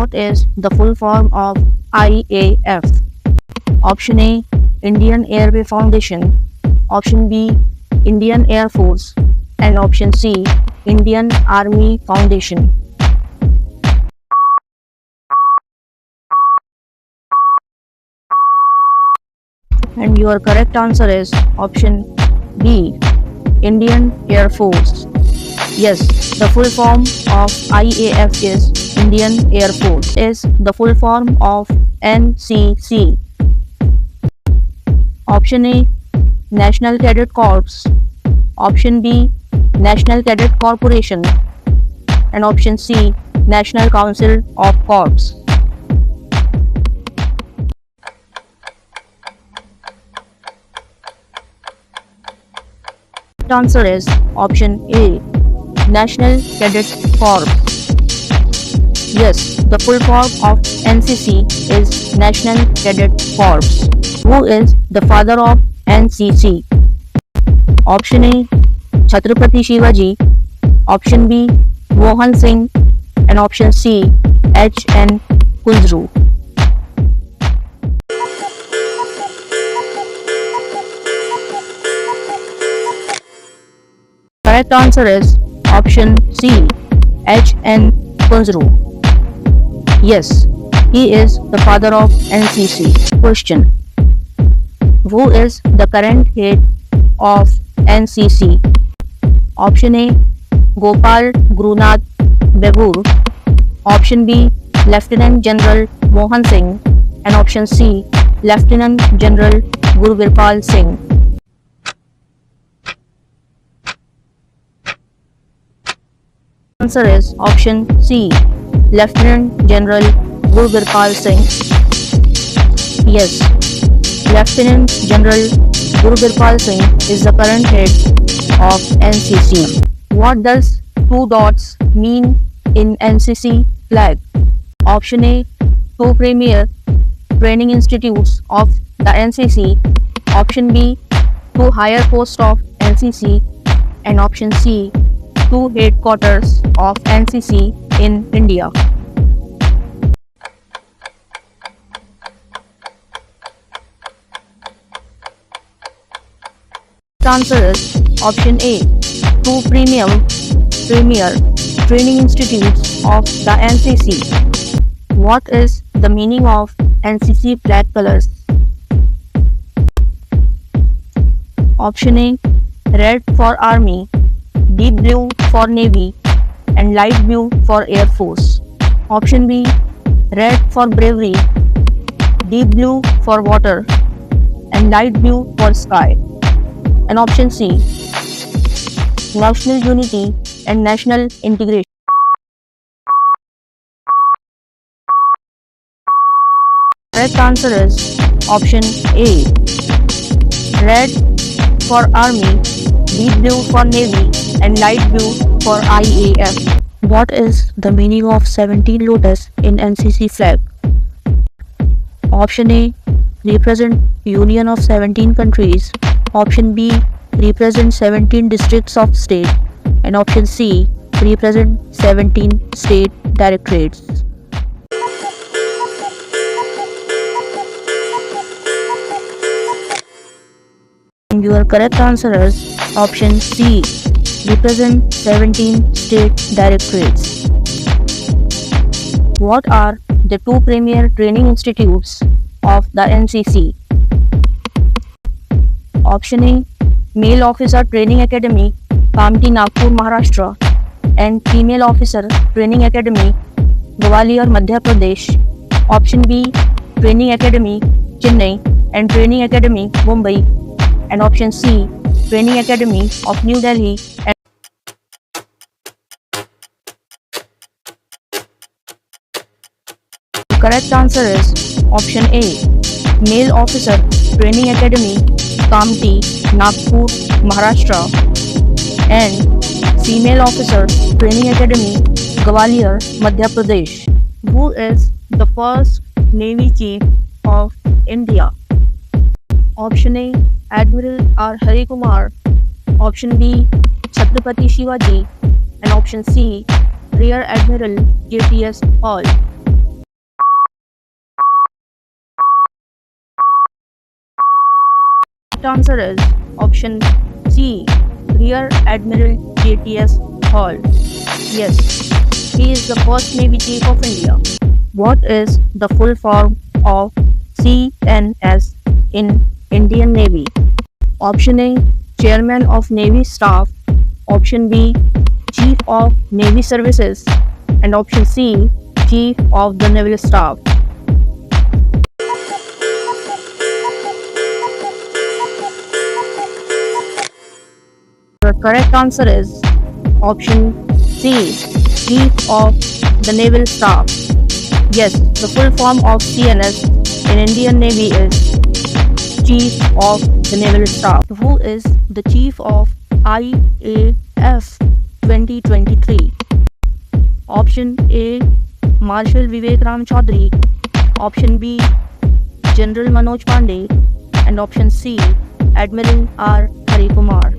What is the full form of IAF? Option A, Indian Airway Foundation. Option B, Indian Air Force. And option C, Indian Army Foundation. And your correct answer is option B, Indian Air Force. Yes, the full form of IAF is Indian Air Force. Is the full form of NCC. Option A, National Cadet Corps. Option B, National Cadet Corporation. And option C, National Council of Corps. The answer is option A, National Cadet Corps. Yes, the full form of NCC is National Cadet Corps. Who is the father of NCC? Option A, Chhatrapati Shivaji. Option B, Mohan Singh. And option C, H.N. Kunzru. Correct answer is option C, H.N. Kunzru. Yes, he is the father of NCC. Question: who is the current head of NCC? Option A, Gopal Gurunath Babur. Option B, Lieutenant General Mohan Singh. And option C, Lieutenant General Gurvirpal Singh. Answer is option C, Lieutenant General Gurvirpal Singh. Yes, Lieutenant General Gurvirpal Singh is the current head of NCC. What does two dots mean in NCC flag? Option A, two premier training institutes of the NCC. Option B, two higher posts of NCC. And option C, two headquarters of NCC in India. The answer is option A, two premier training institutes of the NCC. What is the meaning of NCC flag colors? Option A, red for Army, deep blue for Navy, and light blue for Air Force. Option B, red for bravery, deep blue for water, and light blue for sky. And option C, national unity and national integration. Correct answer is option A, red for Army, deep blue for Navy, and light blue for IAF. What is the meaning of 17 lotus in NCC flag? Option A, represent union of 17 countries. Option B, represent 17 districts of state. And option C, represent 17 state directorates. And your correct answer is option C, represent 17 state directorates. What are the two premier training institutes of the NCC? Option A, Male Officer Training Academy, Kamti, Nagpur, Maharashtra, and Female Officer Training Academy, Gwalior, Madhya Pradesh. Option B, Training Academy, Chennai, and Training Academy, Mumbai. And option C, Training Academy of New Delhi. And correct answer is option A, Male Officer Training Academy, Kamti, Nagpur, Maharashtra, and Female Officer Training Academy, Gwalior, Madhya Pradesh. Who is the first Navy Chief of India? Option A, Admiral R. Hari Kumar. Option B, Chhatrapati Shivaji. And option C, Rear Admiral J.T.S. Paul. correct answer is option C, Rear Admiral JTS Hall. Yes, he is the first Navy Chief of India. What is the full form of CNS in Indian Navy? Option A, Chairman of Navy Staff. Option B, Chief of Navy Services. And option C, Chief of the Naval Staff. The correct answer is option C, Chief of the Naval Staff. Yes, the full form of CNS in Indian Navy is Chief of the Naval Staff. Who is the Chief of IAF 2023? Option A, Marshal Vivek Ram Chaudhary. Option B, General Manoj Pandey. And option C, Admiral R. Hari Kumar.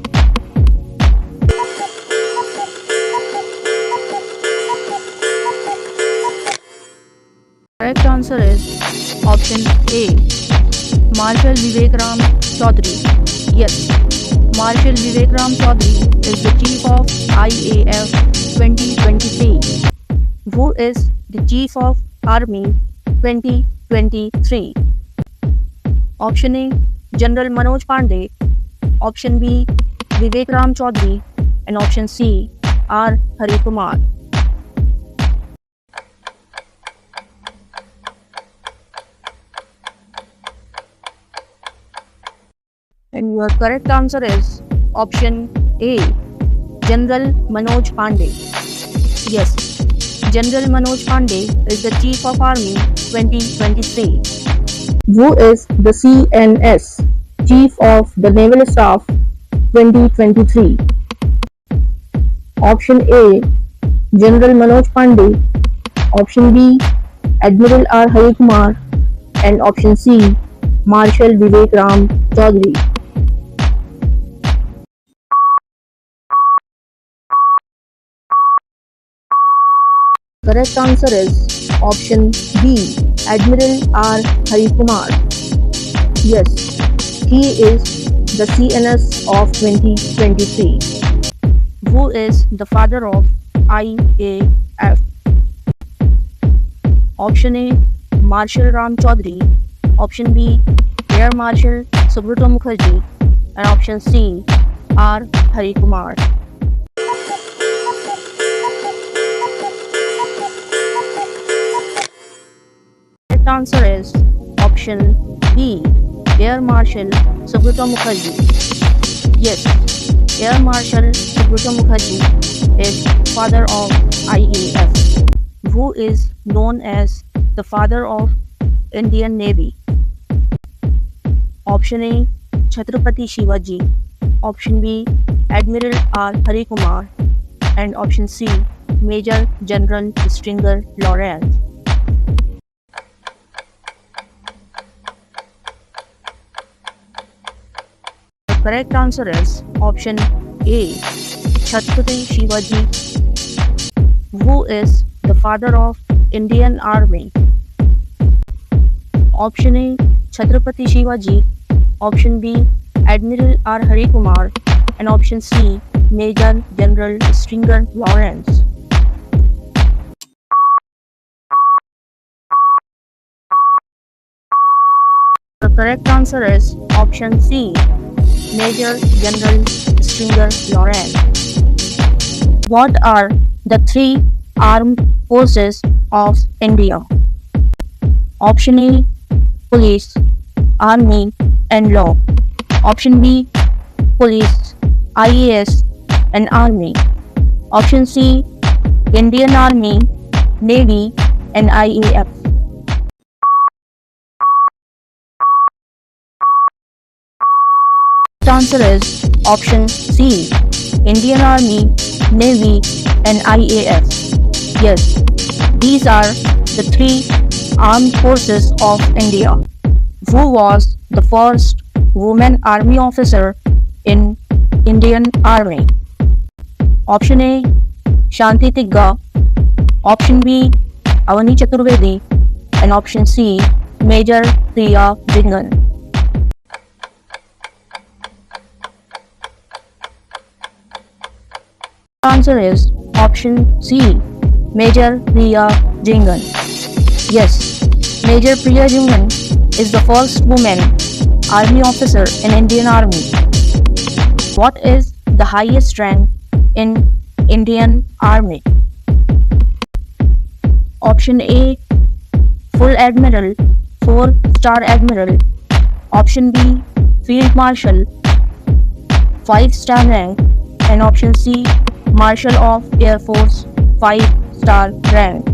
Correct answer is option A, Marshal Vivek Ram Chaudhary. Yes, Marshal Vivek Ram Chaudhary is the Chief of IAF 2023. Who is the Chief of Army 2023? Option A, General Manoj Pandey. Option B, Vivek Ram Chaudhary. And option C, R. Hari Kumar. And your correct answer is option A, General Manoj Pandey. Yes, General Manoj Pandey is the Chief of Army 2023. Who is the CNS, Chief of the Naval Staff 2023? Option A, General Manoj Pandey. Option B, Admiral R. Hari Kumar. And option C, Marshal Vivek Ram Chaudhary. Correct answer is option B, Admiral R. Hari Kumar. Yes, he is the CNS of 2023. Who is the father of IAF? Option A, Marshal Ram Chaudhary. Option B, Air Marshal Subrata Mukherjee. And option C, R. Hari Kumar. The answer is option B, Air Marshal Subrata Mukherjee. Yes, Air Marshal Subrata Mukherjee is father of IAF. Who is known as the father of Indian Navy? Option A, Chhatrapati Shivaji. Option B, Admiral R. Hari Kumar. And option C, Major General Stringer Lawrence. The correct answer is option A, Chhatrapati Shivaji. Who is the father of Indian Army? Option A, Chhatrapati Shivaji. Option B, Admiral R. Hari Kumar. And option C, Major General Stringer Lawrence. The correct answer is option C, Major General Stringer Lawrence. What are the three armed forces of India? Option A, Police, Army and Law. Option B, Police, IAS and Army. Option C, Indian Army, Navy and IAF. The answer is option C, Indian Army, Navy and IAF. Yes, these are the three armed forces of India. Who was the first woman army officer in Indian Army? Option A, Shanti Tigga. Option B, Avani Chaturvedi. And option C, Major Priya Jingan. answer is option C, Major Priya Jingan. Yes, Major Priya Jingan is the first woman army officer in Indian Army. What is the highest rank in Indian Army? Option A, Full Admiral, 4-star Admiral. Option B, Field Marshal, 5-star rank. And option C, Marshal of Air Force, 5-star rank.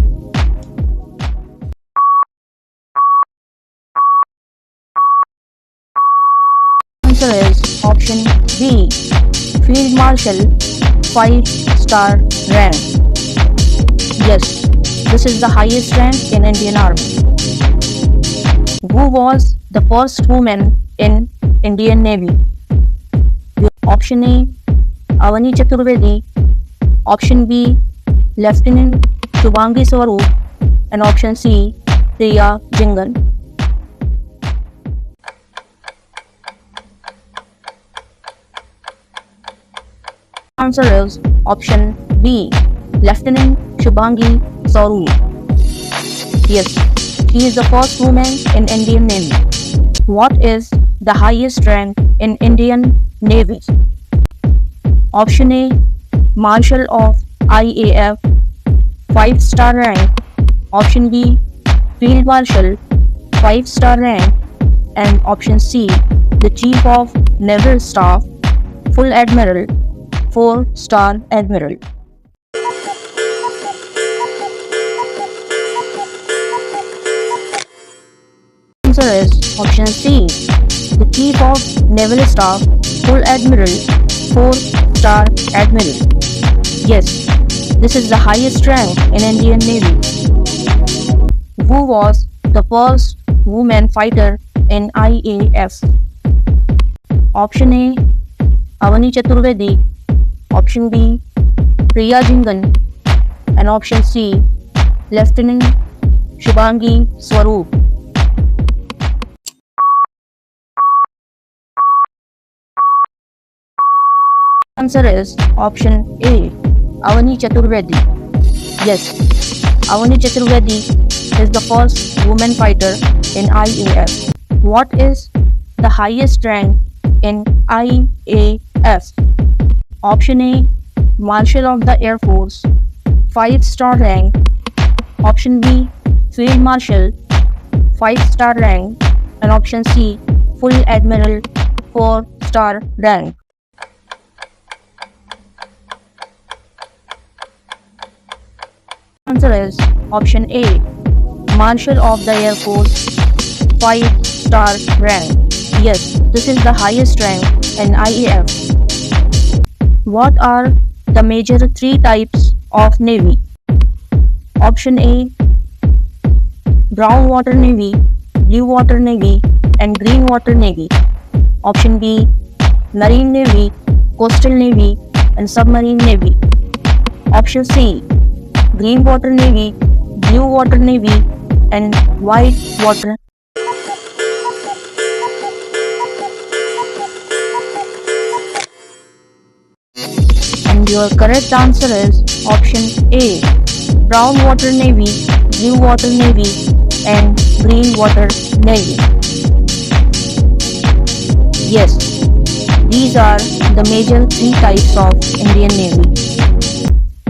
Answer is option B, Field Marshal, 5-star rank. Yes, this is the highest rank in Indian Army. Who was the first woman in Indian Navy? Option A, Avani Chaturvedi. Option B, Lieutenant Shubhangi Swaroop. And option C, Priya Jingan. Answer is option B, Lieutenant Shubhangi Swaroop. Yes, she is the first woman in Indian Navy. What is the highest rank in Indian Navy? Option A, Marshal of IAF, 5-star rank. Option B, Field Marshal, 5-star rank. And option C, the Chief of Naval Staff, Full Admiral, 4-star Admiral. Answer is option C, the Chief of Naval Staff, Full Admiral, 4-star Admiral. Yes, this is the highest rank in Indian Navy. Who was the first woman fighter in IAF? Option A, Avani Chaturvedi. Option B, Priya Jingan. And option C, Lieutenant Shubhangi Swaroop. Answer is option A, Avani Chaturvedi. Yes, Avani Chaturvedi is the first woman fighter in IAF. What is the highest rank in IAF? Option A, Marshal of the Air Force, 5-star rank. Option B, Field Marshal, 5-star rank. And option C, Full Admiral, 4-star rank. Answer is option A, Marshal of the Air Force, 5-star rank. Yes, this is the highest rank in IAF. What are the major 3 types of Navy? Option A, Brown Water Navy, Blue Water Navy, and Green Water Navy. Option B, Marine Navy, Coastal Navy, and Submarine Navy. Option C, Green Water Navy, Blue Water Navy, and White Water. And your correct answer is option A, Brown Water Navy, Blue Water Navy, and Green Water Navy. Yes, these are the major 3 types of Indian Navy.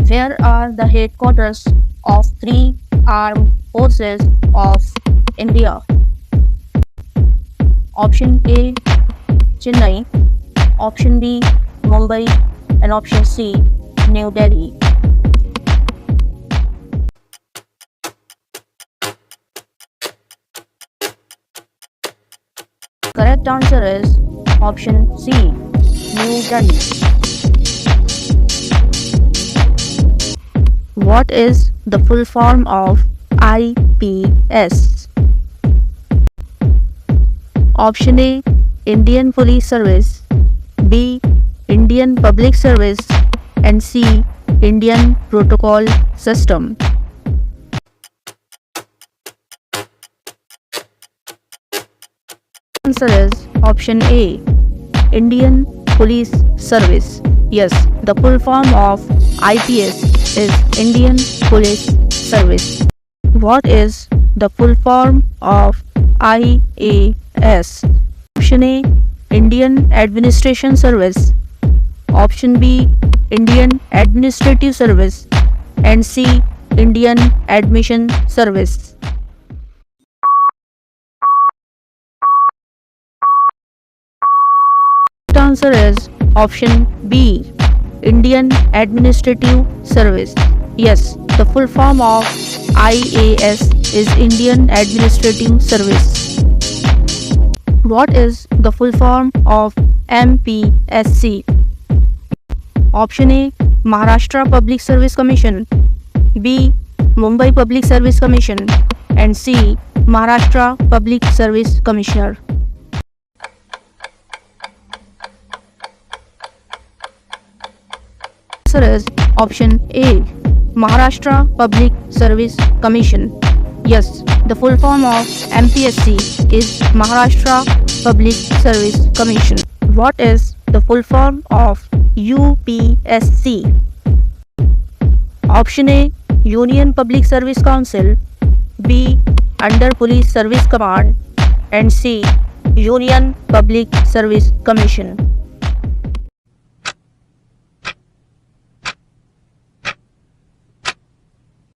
Where are the headquarters of 3 armed forces of India? Option A, Chennai. Option B, Mumbai. And option C, New Delhi. Correct answer is option C, New Delhi. What is the full form of IPS? Option A, Indian Police Service. B, Indian Public Service. And C, Indian Protocol System. Answer is option A, Indian Police Service. Yes, the full form of IPS is Indian Police Service. What is the full form of IAS? Option A, Indian Administration Service. Option B, Indian Administrative Service. And C, Indian Admission Service. The answer is option B, Indian Administrative Service. Yes, the full form of IAS is Indian Administrative Service. What is the full form of MPSC? Option A, Maharashtra Public Service Commission. B, Mumbai Public Service Commission. And C, Maharashtra Public Service Commissioner. Answer is option A, Maharashtra Public Service Commission. Yes, the full form of MPSC is Maharashtra Public Service Commission. What is the full form of UPSC? Option A, Union Public Service Council. B, Under Police Service Command. And C, Union Public Service Commission.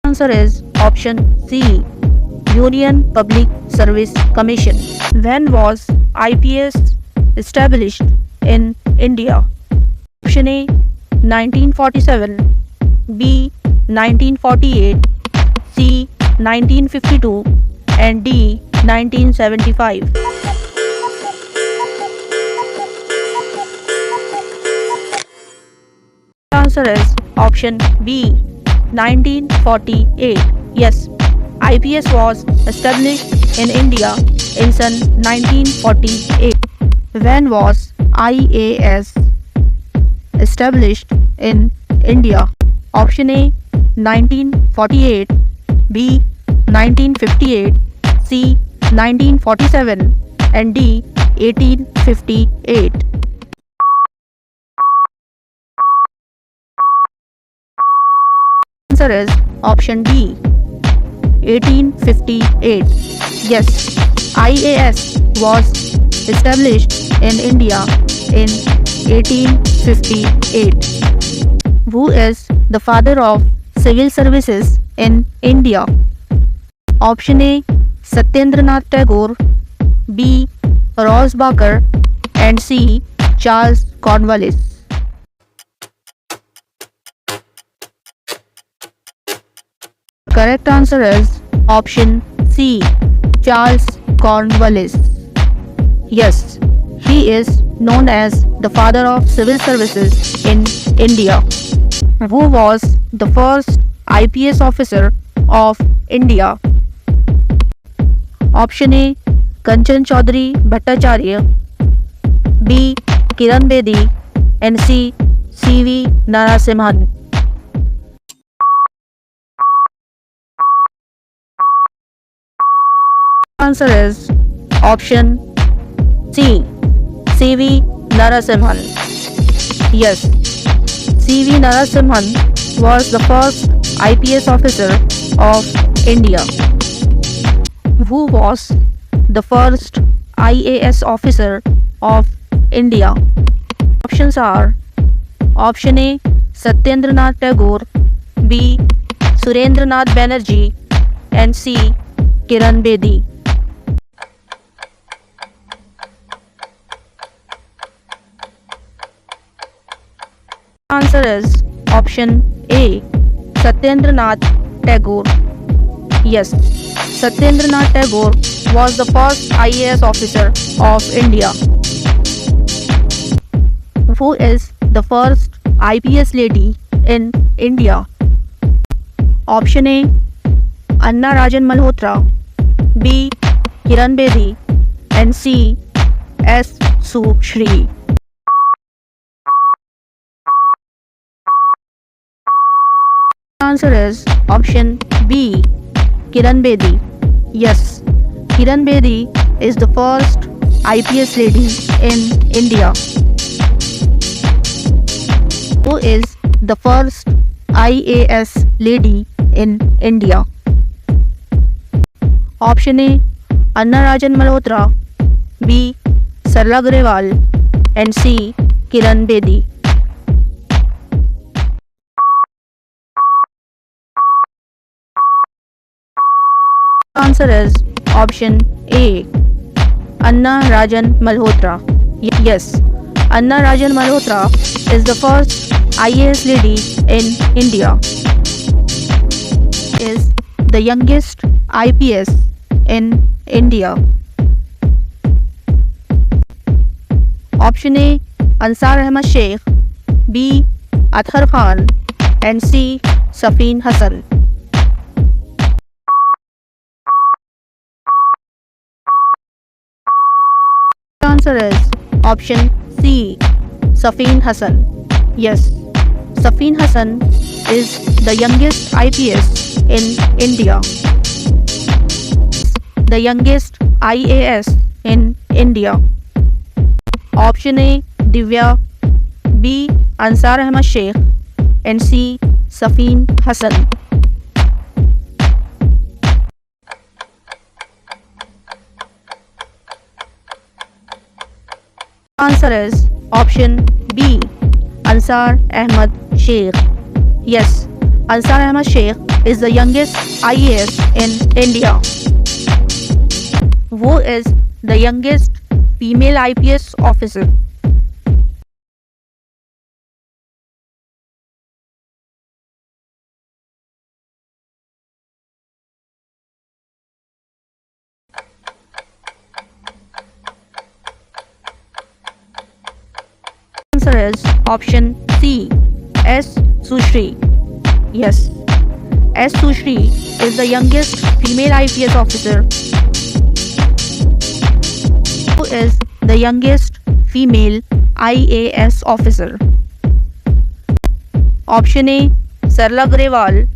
Answer is option C, Union Public Service Commission. When was IPS established in India? Option A, 1947. B, 1948. C, 1952. And D, 1975. The answer is option B, 1948. Yes, IPS was established in India in Sun 1948. When was IAS established in India? Option A, 1948. B, 1958. C, 1947. And D, 1858. Answer is option D, 1858. Yes, IAS was established in India in 1858. Who is the father of civil services in India? Option A, Satyendranath Tagore. B, Rosebacher. And C, Charles Cornwallis. Correct answer is option C, Charles Cornwallis. Yes, he is known as the father of civil services in India. Who was the first IPS officer of India? Option A, Kanchan Chaudhary Bhattacharya. B, Kiran Bedi. And C, C.V. Narasimhan. Answer is option C, C.V. Narasimhan. Yes, C.V. Narasimhan was the first IPS officer of India. Who was the first IAS officer of India? Options are option A, Satyendranath Tagore. B, Surendranath Banerjee. And C, Kiran Bedi. Answer is option A, Satyendranath Tagore. Yes, Satyendranath Tagore was the first IAS officer of India. Who is the first IPS lady in India? Option A, Anna Rajan Malhotra. B, Kiran Bedi. And C, S. Sushri. Answer is option B, Kiran Bedi. Yes, Kiran Bedi is the first IPS lady in India. Who is the first IAS lady in India? Option A, Anna Rajan Malhotra, B, Sarla Grewal, and C, Kiran Bedi. Answer is option A, Anna Rajan Malhotra. Yes, Anna Rajan Malhotra is the first IAS lady in India. Is the youngest IPS in India. Option A, Ansar Ahmad Sheikh, B, Athar Khan, and C, Safin Hassan. The answer is option C, Safin Hassan. Yes, Safin Hassan is the youngest IPS in India. The youngest IAS in India. Option A, Divya, B, Ansar Ahmad Sheikh, and C, Safin Hassan. Answer is option B, Ansar Ahmad Sheikh. Yes, Ansar Ahmad Sheikh is the youngest IAS in India. Who is the youngest female IPS officer? Answer is option C, S. Sushri. Yes, S. Sushri is the youngest female IPS officer. Who is the youngest female IAS officer? Option A, Sarla Grewal,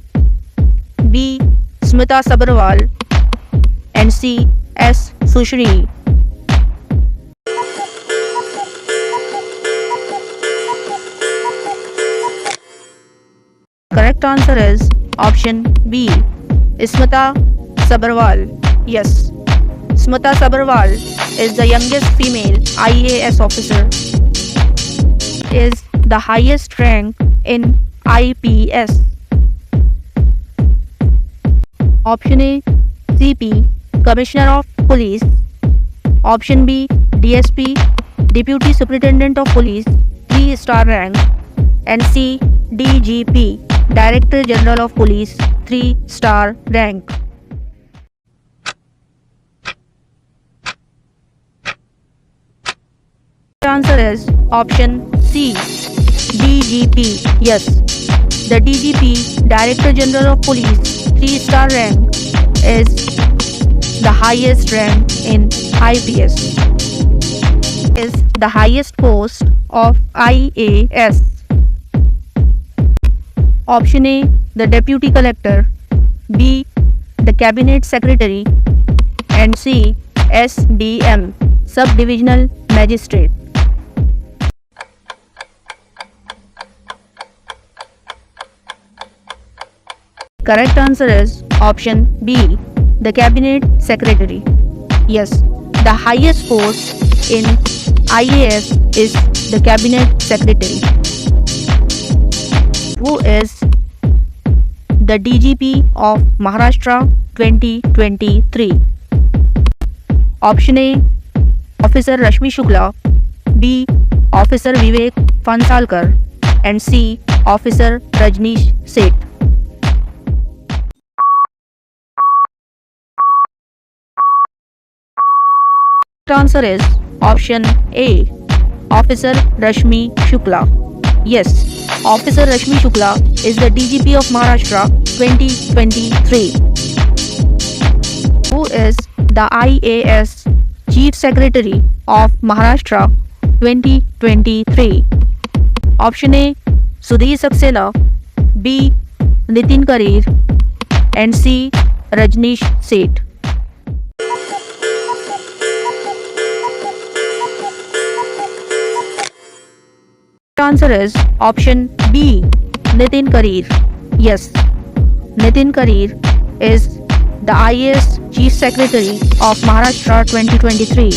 B, Smita Sabharwal, and C, S. Sushri. Correct answer is option B, Smita Sabharwal. Yes, Smita Sabharwal is the youngest female IAS officer. Is the highest rank in IPS. Option A, CP, Commissioner of Police. Option B, DSP, Deputy Superintendent of Police, 3-star rank. And C, DGP, Director General of Police, 3-star rank. The answer is option C, DGP. Yes, the DGP, Director General of Police, 3-star rank is the highest rank in IPS. Is the highest post of IAS. Option A, the Deputy Collector, B, the Cabinet Secretary, and C, SDM, Sub-Divisional Magistrate. Correct answer is option B, the Cabinet Secretary. Yes, the highest post in IAS is the Cabinet Secretary. Who is the DGP of Maharashtra 2023? Option A, Officer Rashmi Shukla, B, Officer Vivek Fansalkar, and C, Officer Rajneesh Seth. The answer is option A, Officer Rashmi Shukla. Yes, Officer Rashmi Shukla is the DGP of Maharashtra 2023. Who is the IAS Chief Secretary of Maharashtra 2023? Option A, Sudhir Saxena, B, Nitin Karir, and C, Rajneesh Seth. The answer is option B, Nitin Karir. Yes, Nitin Karir is the IAS Chief Secretary of Maharashtra 2023,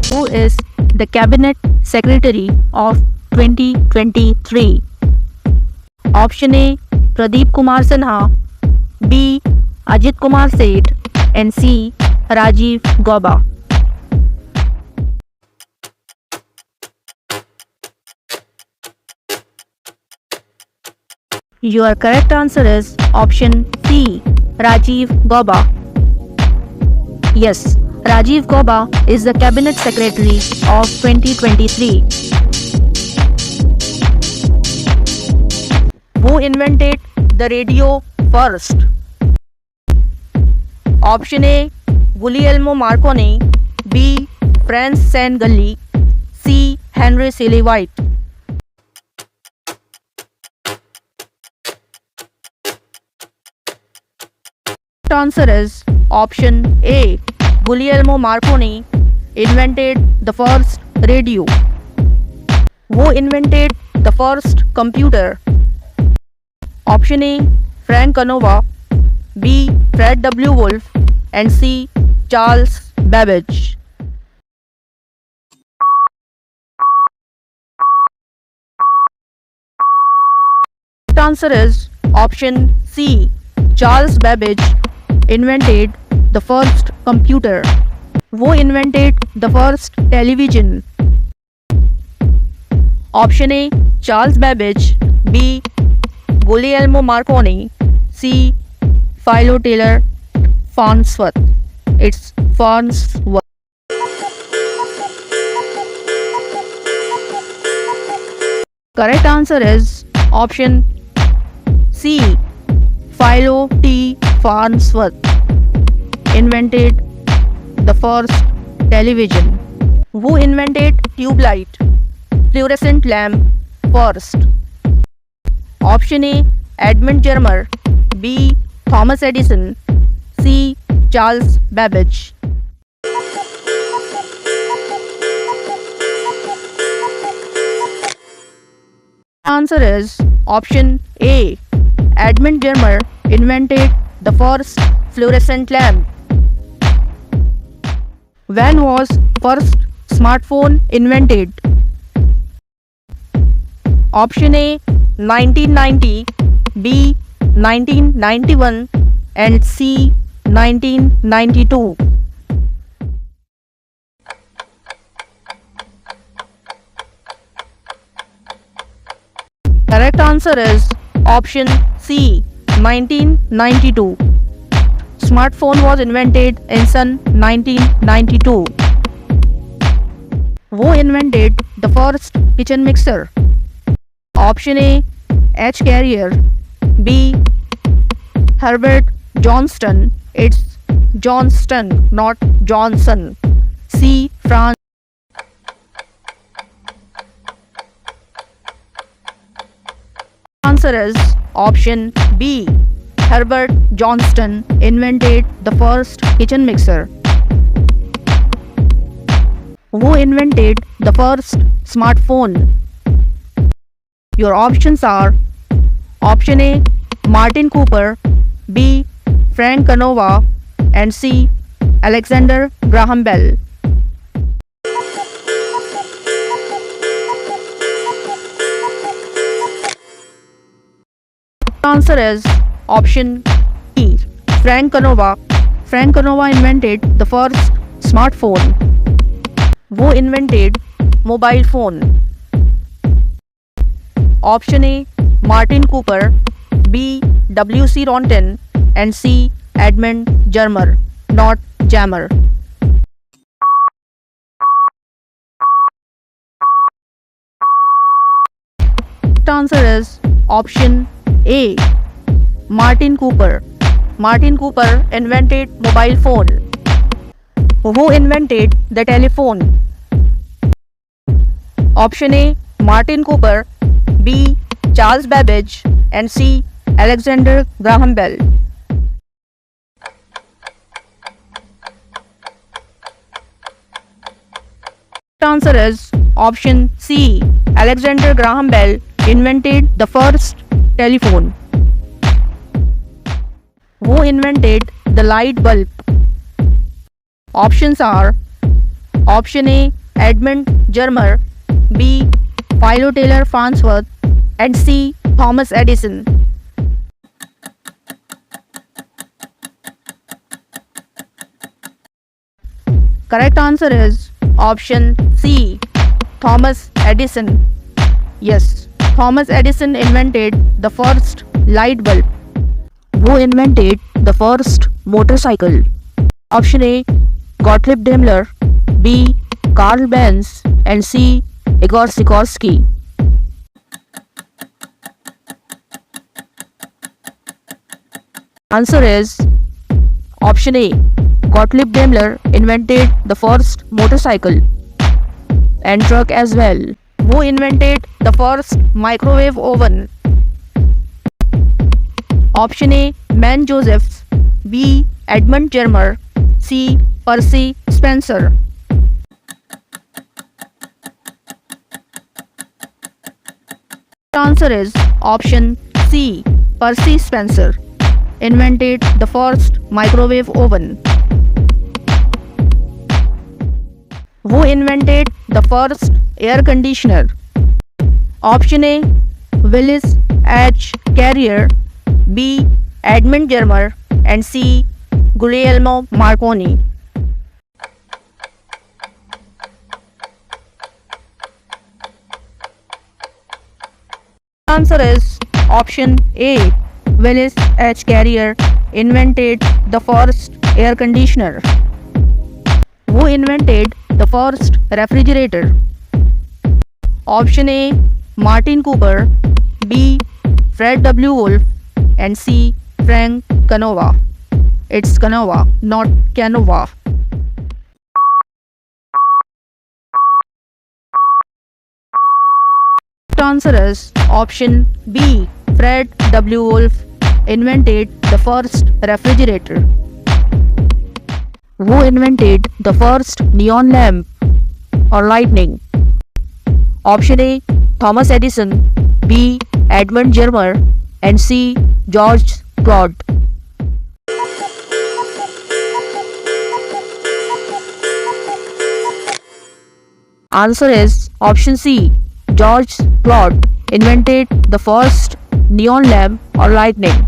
who is the Cabinet Secretary of 2023. Option A, Pradeep Kumar Sinha, B, Ajit Kumar Seth, and C, Rajiv Gauba. Your correct answer is option C, Rajiv Gauba. Yes, Rajiv Gauba is the Cabinet Secretary of 2023. Who invented the radio first? Option A, Guglielmo Marconi, B, Franz Galli, C, Henry Seeley White. The answer is option A, Guglielmo Marconi invented the first radio. Who invented the first computer? Option A, Frank Canova, B, Fred W. Wolf, and C, Charles Babbage. The answer is option C, Charles Babbage invented the first computer. Who invented the first television? Option A, Charles Babbage, B, Guglielmo Marconi, C, Philo Taylor Farnsworth. It's Farnsworth. Correct answer is option C, Philo T. Farnsworth invented the first television. Who invented tube light, fluorescent lamp first? Option A, Edmund Germer, B, Thomas Edison, C, Charles Babbage. Answer is option A, Edmund Germer invented the first fluorescent lamp. When was first smartphone invented? Option A, 1990, B, 1991, and C, 1992. Correct answer is option C, 1992. Smartphone was invented in Sun 1992. Who invented the first kitchen mixer? Option A, H. Carrier, B, Herbert Johnston. It's Johnston, not Johnson. C, Franz. Answer is option B, Herbert Johnston invented the first kitchen mixer. Who invented the first smartphone? Your options are option A, Martin Cooper, B, Frank Canova, and C, Alexander Graham Bell. Answer is option E, Frank Canova. Frank Canova invented the first smartphone. Who invented mobile phone? Option A, Martin Cooper, B, W.C. Ronton, and C, Edmund Germer, not Jammer. The answer is option A, Martin Cooper. Martin Cooper invented mobile phone. Who invented the telephone? Option A, Martin Cooper, B, Charles Babbage, and C, Alexander Graham Bell. The answer is option C, Alexander Graham Bell invented the first telephone? Who invented the light bulb? Options are option A. Edmund Germer, B. Philo Taylor Farnsworth, and C. Thomas Edison. Correct answer is option C. Thomas Edison. Yes, Thomas Edison invented the first light bulb. Who invented the first motorcycle? Option A. Gottlieb Daimler, B. Carl Benz, and C. Igor Sikorsky. Answer is option A. Gottlieb Daimler invented the first motorcycle and truck as well. Who invented the first microwave oven? Option A. Man Joseph, B. Edmund Germer, C. Percy Spencer. Answer is option C. Percy Spencer invented the first microwave oven. Who invented the first air conditioner? Option A. Willis H. Carrier, B. Edmund Germer, and C. Guglielmo Marconi. Answer is option A. Willis H. Carrier invented the first air conditioner. Who invented the first refrigerator? Option A. Martin Cooper, B. Fred W. Wolf, and C. Frank Canova. It's Canova, not Canova. Answer is option B. Fred W. Wolf invented the first refrigerator. Who invented the first neon lamp or lightning? Option A. Thomas Edison, B. Edmund Germer, and C. George Claude. Answer is option C. George Claude invented the first neon lamp or lightning.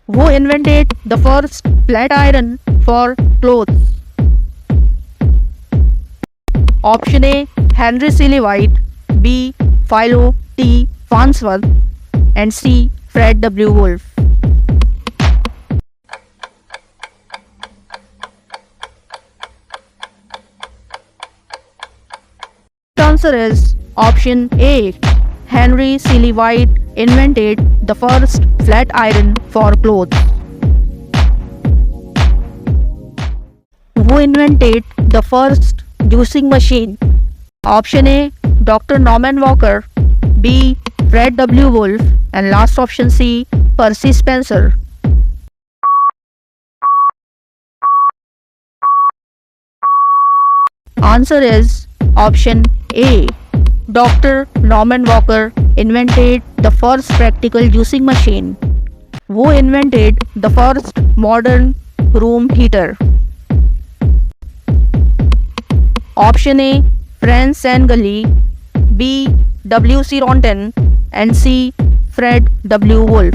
Who invented the first flat iron for clothes? Option A. Henry Seeley White, B. Philo T. Farnsworth, and C. Fred W. Wolf. Answer is option A. Henry Seeley White invented the first flat iron for clothes. Who invented the first juicing machine? Option A. Dr. Norman Walker, B. Fred W. Wolf, and last option C. Percy Spencer. Answer is option A. Dr. Norman Walker invented the first practical juicing machine. Who invented the first modern room heater? Option A. Franz Sangeli, B. W. C. Ronten, and C. Fred W. Wolf.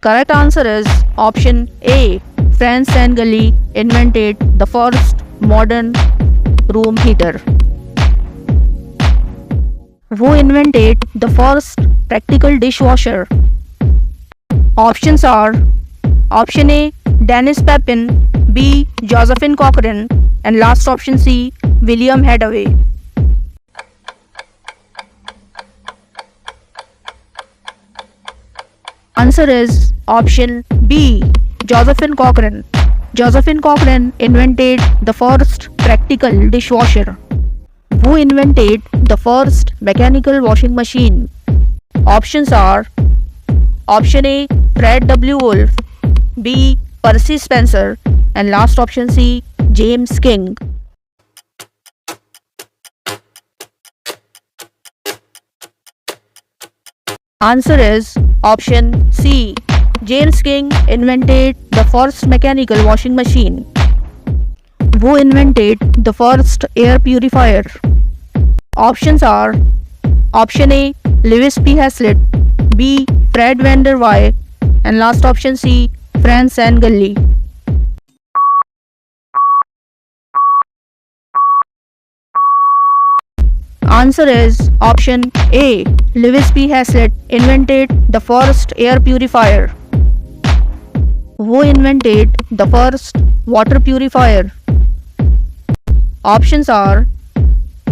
Correct answer is option A. Franz Sangeli invented the first modern room heater. Who invented the first practical dishwasher? Options are option A. Dennis Papin, B. Josephine Cochrane, and last option C. William Hadaway. Answer is option B. Josephine Cochrane. Josephine Cochrane invented the first practical dishwasher. Who invented the first mechanical washing machine? Options are option A. Fred W. Wolf, B. Percy Spencer, and last option C. James King. Answer is option C. James King invented the first mechanical washing machine. Who invented the first air purifier? Options are option A. Lewis P. Hazlitt, B. Fred van der Waal, and last option C. Franz and Gully. Answer is option A. Lewis P. Hazlitt invented the first air purifier. Who invented the first water purifier? Options are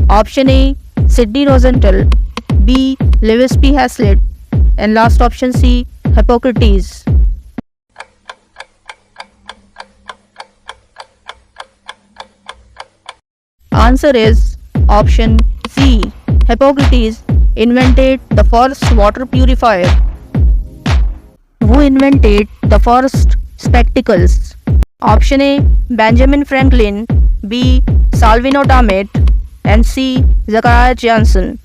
option A. Sidney Rosenthal, B. Lewis P. Hazlitt, and last option C. Hippocrates. Answer is option C. Hippocrates invented the first water purifier. Who invented the first spectacles? Option A. Benjamin Franklin, B. Salvino Damet, and C. Zachariah Janssen.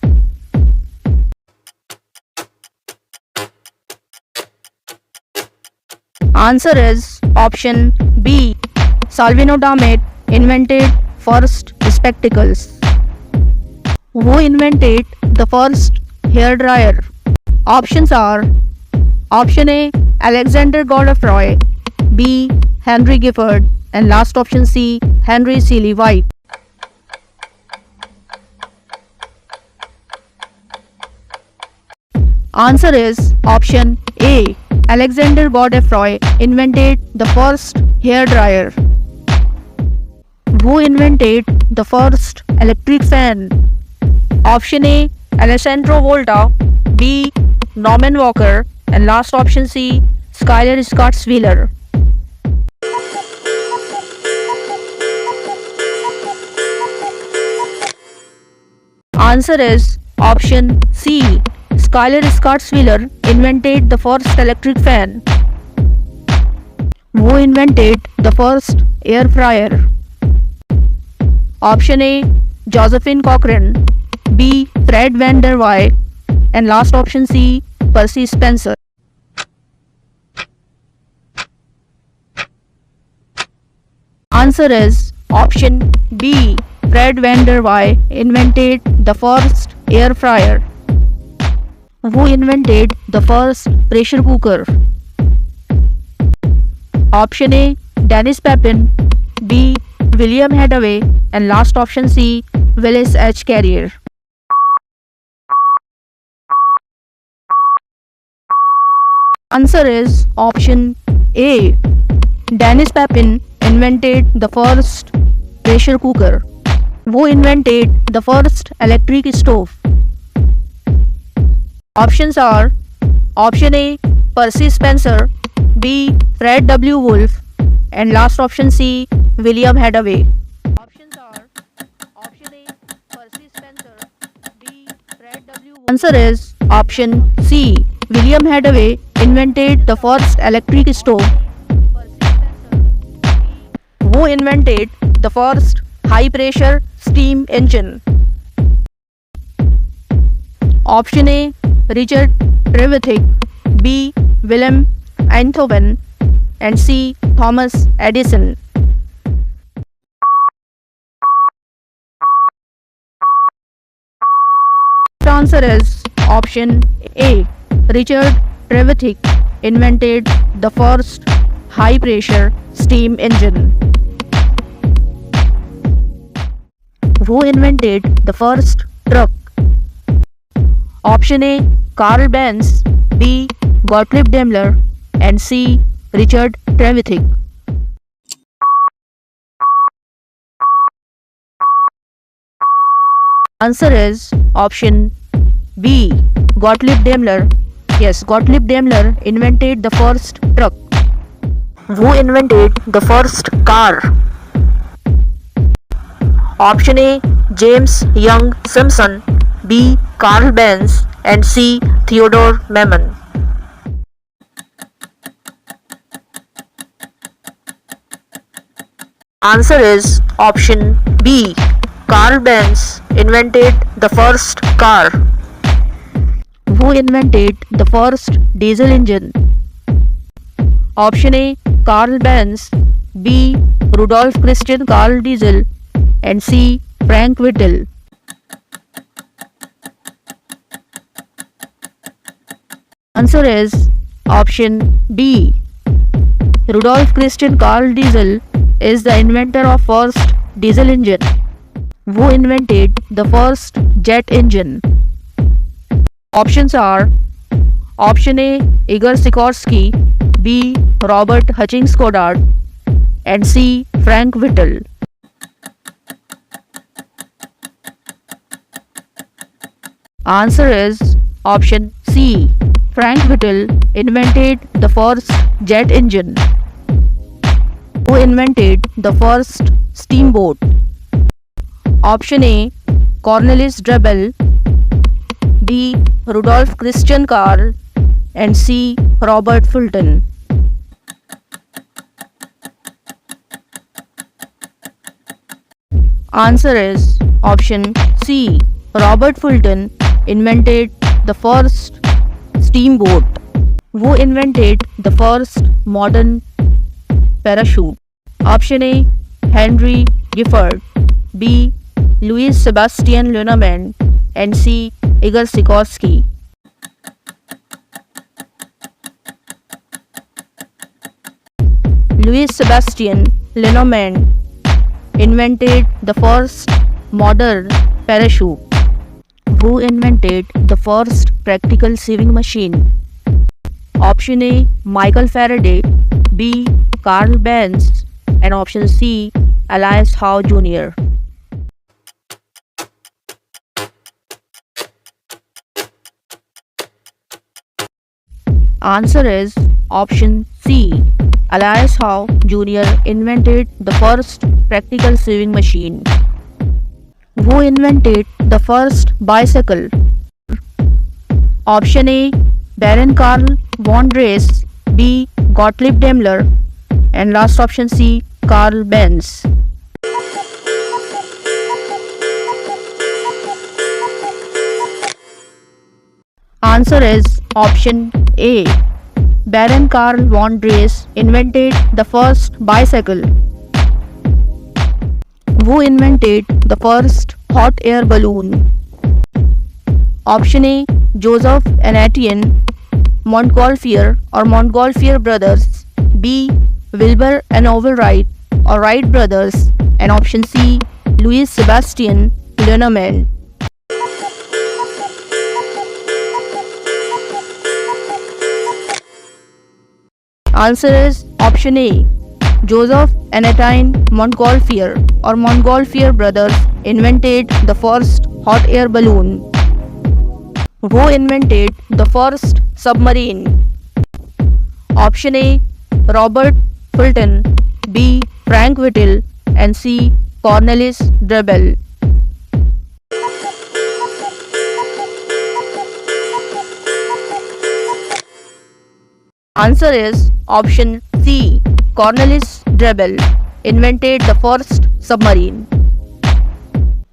Answer is option B. Salvino Damet invented first spectacles. Who invented the first hair dryer? Options are option A. Alexander Godefroy, B. Henry Gifford, and last option C. Henry Seeley White. Answer is option A. Alexander Godefroy invented the first hair dryer. Who invented the first electric fan? Option A. Alessandro Volta, B. Norman Walker, and last option C. Schuyler Scott Wheeler. Answer is option C. Schuyler Scott Wheeler invented the first electric fan. Who invented the first air fryer? Option A. Josephine Cochrane, B. Fred van der Waal, and last option C. Percy Spencer. Answer is option B. Fred van der Waal invented the first air fryer. Who invented the first pressure cooker? Option A. Dennis Papin, B. William Hadaway, and last option C. Willis H. Carrier. Answer is option A. Dennis Papin invented the first pressure cooker. Who invented the first electric stove? Options are option A. Percy Spencer, B. Fred W. Wolfe, and last option C. William Hadaway. Options are option A. Percy Spencer, B. Fred W. Wolfe. Answer is option C. William Hadaway invented the first electric stove. Who invented the first high pressure steam engine? Option A. Richard Trevithick, B. Willem Einthoven, and C. Thomas Edison. The answer is option A. Richard Trevithick invented the first high pressure steam engine. Who invented the first truck? Option A. Carl Benz, B. Gottlieb Daimler, and C. Richard Trevithick. Answer is option B. Gottlieb Daimler. Yes, Gottlieb Daimler invented the first truck. Who invented the first car? Option A. James Young Simpson, B. Carl Benz, and C. Theodore Memon. Answer is option B. Carl Benz invented the first car. Who invented the first diesel engine? Option A. Carl Benz, B. Rudolf Christian Carl Diesel, and C. Frank Whittle. Answer is option B. Rudolf Christian Carl Diesel is the inventor of first diesel engine. Who invented the first jet engine? Options are option A. Igor Sikorsky, B. Robert Hutchings Goddard, and C. Frank Whittle. Answer is option C. Frank Whittle invented the first jet engine. Who invented the first steamboat? Option A. Cornelis Drebbel, B. Rudolf Christian Carl, and C. Robert Fulton. Answer is option C. Robert Fulton invented the first steamboat. Who invented the first modern parachute? Option A. Henry Giffard, B. Louis Sebastian Lenormand, and C. Igor Sikorsky. Louis Sebastian Lenormand invented the first modern parachute. Who invented the first practical sewing machine? Option A. Michael Faraday, B. Carl Benz, and option C. Elias Howe Jr. Answer is option C. Elias Howe Jr. invented the first practical sewing machine. Who invented the first bicycle? Option A. Baron Karl von Drais, B. Gottlieb Daimler, and last option C. Carl Benz. Answer is option A. Baron Karl von Drais invented the first bicycle. Who invented the first hot air balloon? Option A. Joseph and Etienne Montgolfier or Montgolfier brothers, B. Wilbur and Orville Wright or Wright brothers, and option C. Louis Sebastian Lenormand. Answer is option A. Joseph and Etienne Montgolfier or Montgolfier brothers invented the first hot air balloon. Who invented the first submarine? Option A. Robert Fulton, B. Frank Whittle, and C. Cornelis Drebbel. Answer is option C. Cornelis Drebbel invented the first submarine.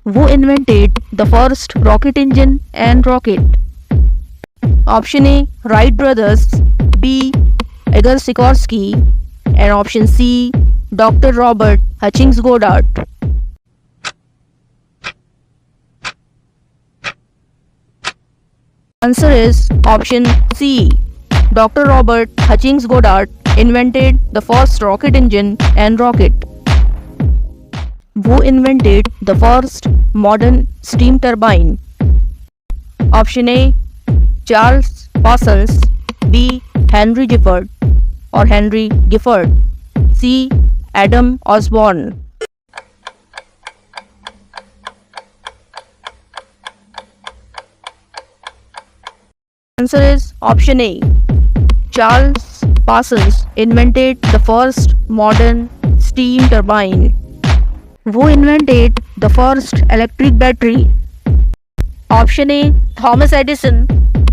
Who invented the first rocket engine and rocket? Option A. Wright brothers, B. Igor Sikorsky, and option C. Dr. Robert Hutchings Goddard. Answer is option C. Dr. Robert Hutchings Goddard invented the first rocket engine and rocket. Who invented the first modern steam turbine? Option A. Charles Parsons, B. Henry Giffard or Henry Giffard, C. Adam Osborne. Answer is option A. Charles Parsons invented the first modern steam turbine. Who invented the first electric battery? Option A. Thomas Edison,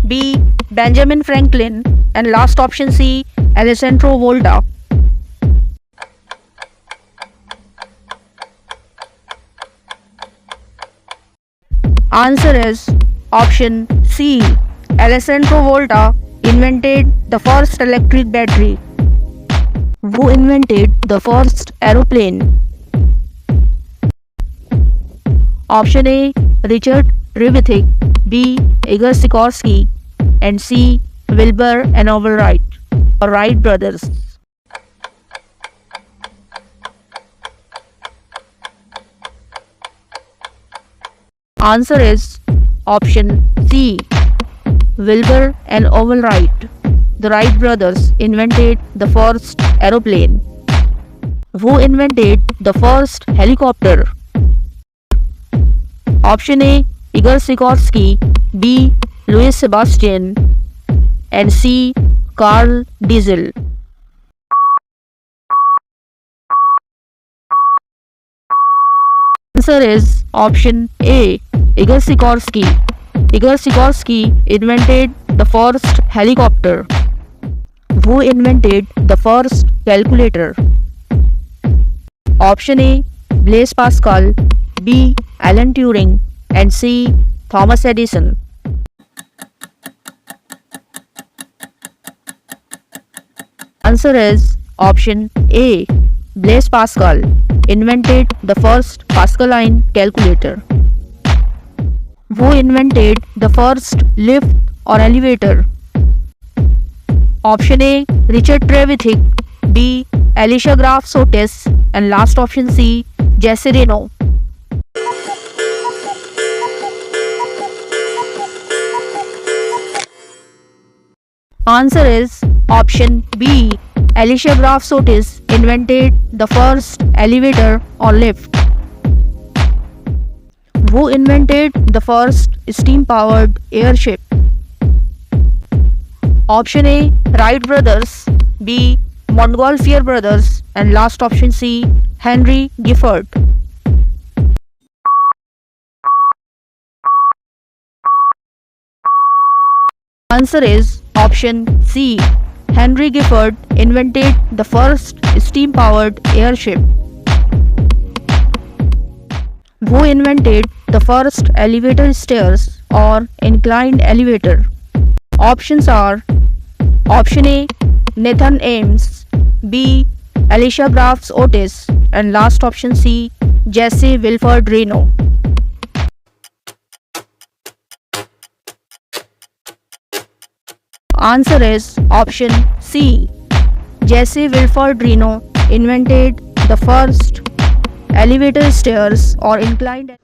B. Benjamin Franklin, and last option C. Alessandro Volta. Answer is option C. Alessandro Volta invented the first electric battery. Who invented the first aeroplane? Option A. Richard Trevithick, B. Igor Sikorsky, and C. Wilbur and Orville Wright, or Wright brothers. Answer is option C. Wilbur and Orville Wright. The Wright brothers invented the first aeroplane. Who invented the first helicopter? Option A. Igor Sikorsky, B. Louis Sebastian, and C. Carl Diesel. Answer is option A. Igor Sikorsky. Igor Sikorsky invented the first helicopter. Who invented the first calculator? Option A. Blaise Pascal, B. Alan Turing, and C. Thomas Edison. Answer is option A. Blaise Pascal invented the first Pascaline calculator. Who invented the first lift or elevator? Option A. Richard Trevithick, B. Alicia Graf Sotis, and last option C. Jesse Reno. Answer is option B. Alicia Graf Sotis invented the first elevator or lift. Who invented the first steam-powered airship? Option A. Wright brothers, B. Montgolfier brothers, and last option C. Henry Gifford. Answer is option C. Henry Gifford invented the first steam-powered airship. Who invented the first elevator stairs or inclined elevator? Options are option A. Nathan Ames, B. Alicia Graf Sotis, and last option C. Jesse Wilford Reno. Answer is option C. Jesse Wilford Reno invented the first elevator stairs or inclined